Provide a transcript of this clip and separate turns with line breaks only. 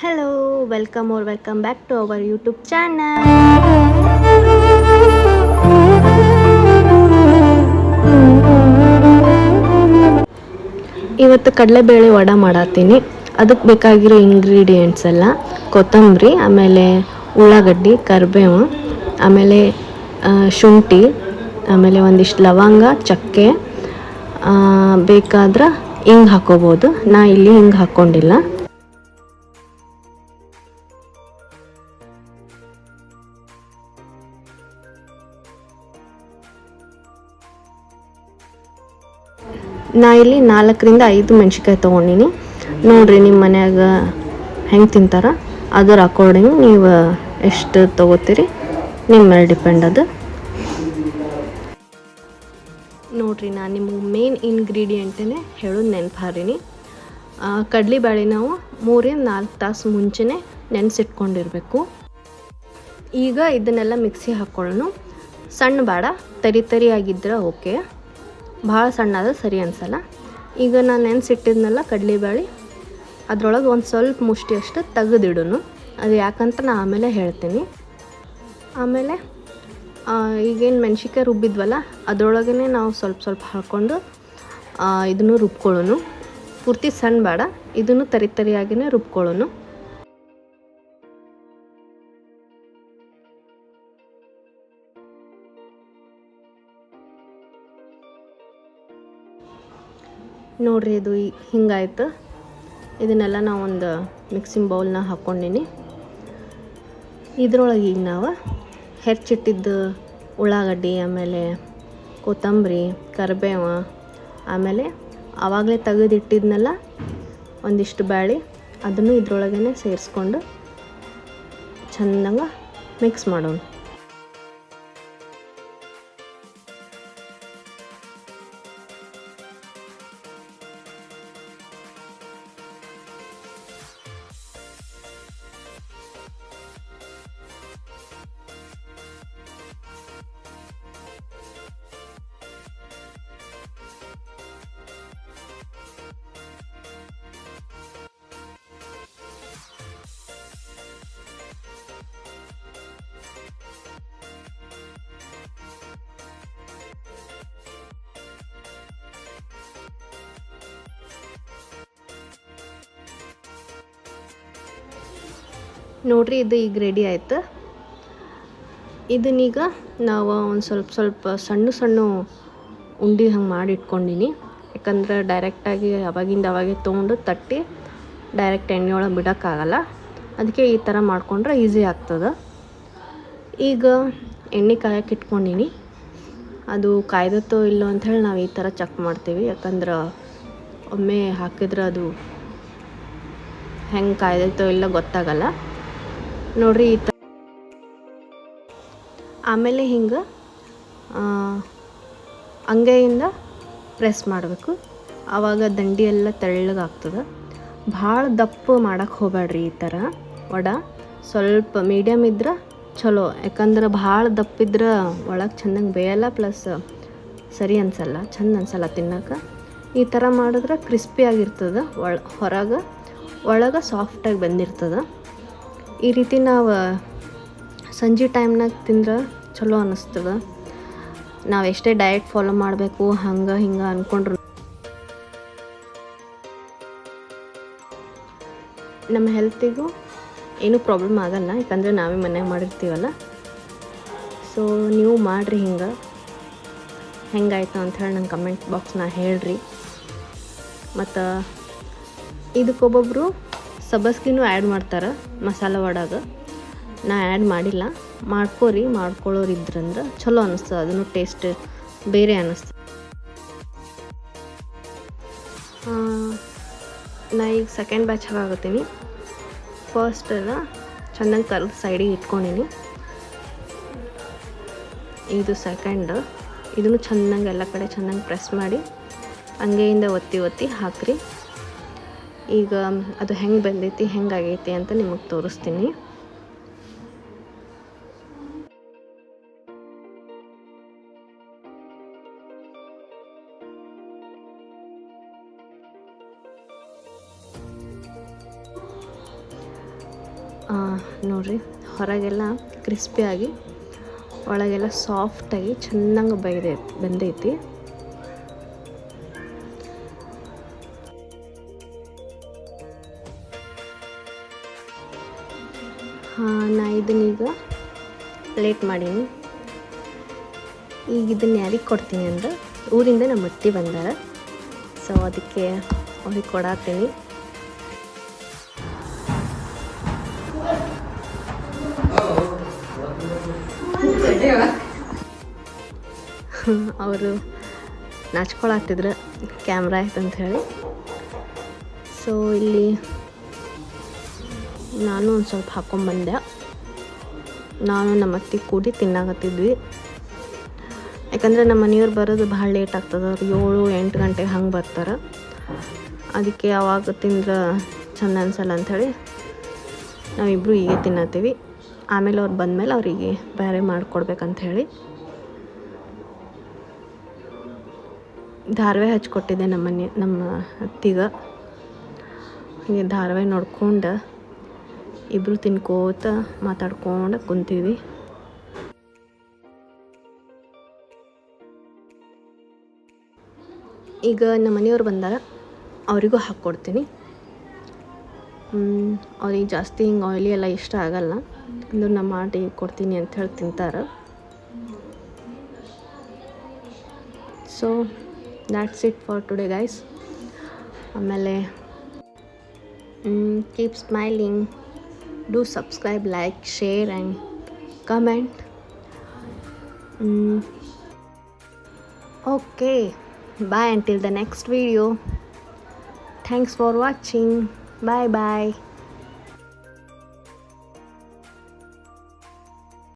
Hello, welcome or welcome back to our YouTube channel. ಇವತ್ತು ಕಡಲೆಬೇಳೆ ವಡೆ ಮಾಡತ್ತೀನಿ. ಅದಕ್ಕೆ ಬೇಕಾಗಿರೋ ಇಂಗ್ರೀಡಿಯೆಂಟ್ಸ್ ಎಲ್ಲ ಕೊತ್ತಂಬರಿ, ಆಮೇಲೆ ಉಳ್ಳಾಗಡ್ಡಿ, ಕರಿಬೇವು, ಆಮೇಲೆ ಶುಂಠಿ, ಆಮೇಲೆ ಒಂದಿಷ್ಟು ಲವಂಗ, ಚಕ್ಕೆ, ಬೇಕಾದ್ರೆ ಹಿಂಗೆ ಹಾಕೋಬೋದು. ನಾ ಇಲ್ಲಿ ಹಿಂಗೆ ಹಾಕ್ಕೊಂಡಿಲ್ಲ. ನಾ ಇಲ್ಲಿ 4ರಿಂದ 5 ಮೆಣ್ಸಿನ್ಕಾಯಿ ತೊಗೊಂಡಿನಿ. ನೋಡಿರಿ ನಿಮ್ಮ ಮನ್ಯಾಗ ಹೆಂಗೆ ತಿಂತಾರ ಅದರ ಅಕಾರ್ಡಿಂಗ್ ನೀವು ಎಷ್ಟು ತೊಗೋತೀರಿ ನಿಮ್ಮ ಮೇಲೆ ಡಿಪೆಂಡ್ ಅದು. ನೋಡಿರಿ, ನಾನು ನಿಮಗೆ ಮೇನ್ ಇಂಗ್ರೀಡಿಯೆಂಟೇ ಹೇಳೋದು ನೆನಪು ಹಾರೀನಿ. ಕಡಲೆಬೇಳೆ ನಾವು 3ರಿಂದ 4 ತಾಸು ಮುಂಚೆನೇ ನೆನೆಸಿಟ್ಕೊಂಡಿರಬೇಕು. ಈಗ ಇದನ್ನೆಲ್ಲ ಮಿಕ್ಸಿ ಹಾಕ್ಕೊಳ್ಳೋಣ. ಸಣ್ಣ ಬೇಡ, ತರಿ ಆಗಿದ್ರೆ ಓಕೆ, ಭಾಳ ಸಣ್ಣ ಆದರೆ ಸರಿ ಅನಿಸಲ್ಲ. ಈಗ ನಾನು ನೆನೆಸಿಟ್ಟಿದ್ನಲ್ಲ ಕಡಲೆಬೇಳೆ, ಅದರೊಳಗೆ ಒಂದು ಸ್ವಲ್ಪ ಮುಷ್ಟಿಯಷ್ಟು ತೆಗೆದಿಡೋನು. ಅದು ಯಾಕಂತ ನಾನು ಆಮೇಲೆ ಹೇಳ್ತೀನಿ. ಆಮೇಲೆ ಈಗೇನು ಮೆಣ್ಸಿನ್ಕಾಯಿ ರುಬ್ಬಿದ್ವಲ್ಲ ಅದರೊಳಗೇ ನಾವು ಸ್ವಲ್ಪ ಸ್ವಲ್ಪ ಹಾಕ್ಕೊಂಡು ಇದನ್ನು ರುಬ್ಕೊಳ್ಳೋನು. ಪೂರ್ತಿ ಸಣ್ಣ ಬೇಡ, ಇದನ್ನು ತರಿಯಾಗಿಯೇ ರುಬ್ಕೊಳ್ಳೋನು. ನೋಡಿರಿ, ಇದು ಹಿಂಗಾಯ್ತು. ಇದನ್ನೆಲ್ಲ ನಾವು ಒಂದು ಮಿಕ್ಸಿಂಗ್ ಬೌಲ್ನ ಹಾಕ್ಕೊಂಡಿನಿ. ಇದ್ರೊಳಗೆ ಈಗ ನಾವು ಹೆಚ್ಚಿಟ್ಟಿದ್ದು ಉಳ್ಳಾಗಡ್ಡಿ, ಆಮೇಲೆ ಕೊತ್ತಂಬರಿ, ಕರಿಬೇವು, ಆಮೇಲೆ ಆವಾಗಲೇ ತೆಗೆದಿಟ್ಟಿದ್ನೆಲ್ಲ ಒಂದಿಷ್ಟು ಬೇಳೆ ಅದನ್ನು ಇದ್ರೊಳಗೇ ಸೇರಿಸ್ಕೊಂಡು ಚೆಂದಂಗೆ ಮಿಕ್ಸ್ ಮಾಡೋಣ. ನೋಡಿರಿ, ಇದು ಈಗ ರೆಡಿ ಆಯ್ತು. ಇದನ್ನೀಗ ನಾವು ಒಂದು ಸ್ವಲ್ಪ ಸಣ್ಣ ಉಂಡೆ ಹಂಗೆ ಮಾಡಿ ಇಟ್ಕೊಂಡಿನಿ. ಯಾಕಂದ್ರೆ ಡೈರೆಕ್ಟಾಗಿ ಅವಾಗೆ ತೊಗೊಂಡು ತಟ್ಟಿ ಡೈರೆಕ್ಟ್ ಎಣ್ಣೆ ಒಳಗೆ ಬಿಡೋಕ್ಕಾಗಲ್ಲ. ಅದಕ್ಕೆ ಈ ಥರ ಮಾಡ್ಕೊಂಡ್ರೆ ಈಸಿ ಆಗ್ತದೆ. ಈಗ ಎಣ್ಣೆ ಕಾಯಕ್ಕೆ ಇಟ್ಕೊಂಡಿನಿ. ಅದು ಕಾಯ್ದತ್ತೋ ಇಲ್ಲೋ ಅಂಥೇಳಿ ನಾವು ಈ ಥರ ಚೆಕ್ ಮಾಡ್ತೀವಿ. ಯಾಕಂದ್ರೆ ಒಮ್ಮೆ ಹಾಕಿದ್ರೆ ಅದು ಹೆಂಗೆ ಕಾಯ್ದತ್ತೋ ಇಲ್ಲ ಗೊತ್ತಾಗಲ್ಲ. ನೋಡಿರಿ, ಈ ಥರ ಆಮೇಲೆ ಹಿಂಗೆ ಅಂಗೈಯಿಂದ ಪ್ರೆಸ್ ಮಾಡಬೇಕು. ಆವಾಗ ದಂಡಿ ಎಲ್ಲ ತೆಳ್ಳಗಾಗ್ತದೆ. ಭಾಳ ದಪ್ಪ ಮಾಡೋಕ್ಕೆ ಹೋಗಬೇಡ್ರಿ. ಈ ಥರ ವಡೆ ಸ್ವಲ್ಪ ಮೀಡಿಯಮ್ ಇದ್ರೆ ಚಲೋ. ಯಾಕಂದ್ರೆ ಭಾಳ ದಪ್ಪಿದ್ರೆ ಒಳಗೆ ಚೆಂದಂಗೆ ಬೇಯಲ್ಲ, ಪ್ಲಸ್ ಸರಿ ಅನಿಸಲ್ಲ, ಚೆಂದ ಅನಿಸಲ್ಲ ತಿನ್ನೋಕೆ. ಈ ಥರ ಮಾಡಿದ್ರೆ ಕ್ರಿಸ್ಪಿಯಾಗಿರ್ತದೆ, ಹೊರಗೆ ಒಳಗೆ ಸಾಫ್ಟಾಗಿ ಬಂದಿರ್ತದೆ. ಈ ರೀತಿ ನಾವು ಸಂಜೆ ಟೈಮ್ನಾಗ ತಿಂದ್ರೆ ಚಲೋ ಅನ್ನಿಸ್ತದೆ. ನಾವು ಎಷ್ಟೇ ಡಯಟ್ ಫಾಲೋ ಮಾಡಬೇಕು ಹಂಗೆ ಹಿಂಗೆ ಅಂದ್ಕೊಂಡ್ರು ನಮ್ಮ ಹೆಲ್ತಿಗೂ ಏನೂ ಪ್ರಾಬ್ಲಮ್ ಆಗಲ್ಲ. ಯಾಕಂದರೆ ನಾವೇ ಮನೆಯಾಗ ಮಾಡಿರ್ತೀವಲ್ಲ. ಸೊ ನೀವು ಮಾಡಿರಿ, ಹೆಂಗಾಯ್ತು ಅಂಥೇಳಿ ನಂಗೆ ಕಮೆಂಟ್ ಬಾಕ್ಸ್ನ ಹೇಳ್ರಿ. ಮತ್ತು ಇದಕ್ಕೊಬ್ಬೊಬ್ಬರು ಸಬ್ಬಸ್ಗಿನೂ ಆ್ಯಡ್ ಮಾಡ್ತಾರೆ ಮಸಾಲೆ ವಡೆಗೆ. ನಾ ಆ್ಯಡ್ ಮಾಡಿಲ್ಲ. ಮಾಡ್ಕೊಳ್ಳೋರು ಇದ್ರಂದ್ರೆ ಚಲೋ ಅನ್ನಿಸ್ತದೆ. ಅದನ್ನು ಟೇಸ್ಟ್ ಬೇರೆ ಅನ್ನಿಸ್ತದೆ. ನಾ ಈಗ ಸೆಕೆಂಡ್ ಬ್ಯಾಚ್ ಹಾಕಾಗತ್ತೀನಿ. ಫಸ್ಟ್ ಎಲ್ಲ ಚೆನ್ನಾಗಿ ಕರೆದು ಸೈಡಿಗೆ ಇಟ್ಕೊಂಡಿನಿ. ಇದು ಸೆಕೆಂಡ್. ಇದನ್ನು ಚೆನ್ನಾಗಿ ಎಲ್ಲ ಕಡೆ ಚೆನ್ನಾಗಿ ಪ್ರೆಸ್ ಮಾಡಿ ಅಂಗೈಯಿಂದ ಒತ್ತಿ ಹಾಕ್ರಿ. ಈಗ ಅದು ಹೆಂಗೆ ಬಂದೈತಿ ಹೆಂಗಾಗೈತಿ ಅಂತ ನಿಮಗೆ ತೋರಿಸ್ತೀನಿ. ನೋಡಿರಿ ಹೊರಗೆಲ್ಲ ಕ್ರಿಸ್ಪಿಯಾಗಿ ಒಳಗೆಲ್ಲ ಸಾಫ್ಟಾಗಿ ಚೆನ್ನಾಗಿ ಬೆಂದೈತಿ. ನಾ ಇದನ್ನೀಗ ಪ್ಲೇಟ್ ಮಾಡೀನಿ. ಈಗ ಇದನ್ನು ಯಾರಿಗೆ ಕೊಡ್ತೀನಿ ಅಂದ್ರೆ ಊರಿಂದ ನಮ್ಮ ಅತ್ತಿ ಬಂದಾರ, ಸೊ ಅದಕ್ಕೆ ಅವ್ರಿಗೆ ಕೊಡತ್ತೀನಿ. ಅವರು ನಾಚ್ಕೊಳತ್ತಿದ್ರು ಕ್ಯಾಮ್ರಾ ಆಯ್ತು ಅಂತ ಹೇಳಿ. ಸೊ ಇಲ್ಲಿ ನಾನು ಒಂದು ಸ್ವಲ್ಪ ಹಾಕ್ಕೊಂಬಂದೆ. ನಾನು ನಮ್ಮ ಅತ್ತಿ ಕೂಡಿ ತಿನ್ನಾಕತ್ತಿದ್ವಿ. ಯಾಕಂದರೆ ನಮ್ಮ ಮನೆಯವ್ರು ಬರೋದು ಭಾಳ ಲೇಟ್ ಆಗ್ತದೆ. ಅವ್ರು 7-8 ಗಂಟೆಗೆ ಹಂಗೆ ಬರ್ತಾರೆ. ಅದಕ್ಕೆ ಅವಾಗ ತಿಂದ್ರೆ ಚೆಂದ ಅನ್ಸಲ್ಲ ಅಂಥೇಳಿ ನಾವಿಬ್ಬರು ಹೀಗೆ ತಿನ್ನತ್ತೀವಿ. ಆಮೇಲೆ ಅವ್ರು ಬಂದಮೇಲೆ ಅವರಿಗೆ ಬೇರೆ ಮಾಡಿಕೊಡ್ಬೇಕಂತ ಹೇಳಿ ಧಾರಾವಾಹಿ ಹಚ್ಕೊಟ್ಟಿದ್ದೆ ನಮ್ಮ ಅತ್ತಿಗೆ. ಹೀಗೆ ಧಾರಾವಾಹಿ ನೋಡ್ಕೊಂಡು ಇಬ್ಬರು ತಿನ್ಕೋತ ಮಾತಾಡ್ಕೊಂಡು ಕುಂತೀವಿ. ಈಗ ನಮ್ಮ ಮನೆಯವ್ರು ಬಂದಾರ, ಅವರಿಗೂ ಹಾಕ್ಕೊಡ್ತೀನಿ. ಅವ್ರಿಗೆ ಜಾಸ್ತಿ ಹಿಂಗೆ ಆಯಿಲಿ ಎಲ್ಲ ಇಷ್ಟ ಆಗಲ್ಲ, ಅಂದ್ರೆ ನಾ ಮಾಡಿ ಕೊಡ್ತೀನಿ ಅಂಥೇಳಿ ತಿಂತಾರೆ. So that's it for today guys. ಆಮೇಲೆ keep smiling, do subscribe, like, share and comment. Okay, bye until the next video. Thanks for watching. Bye bye.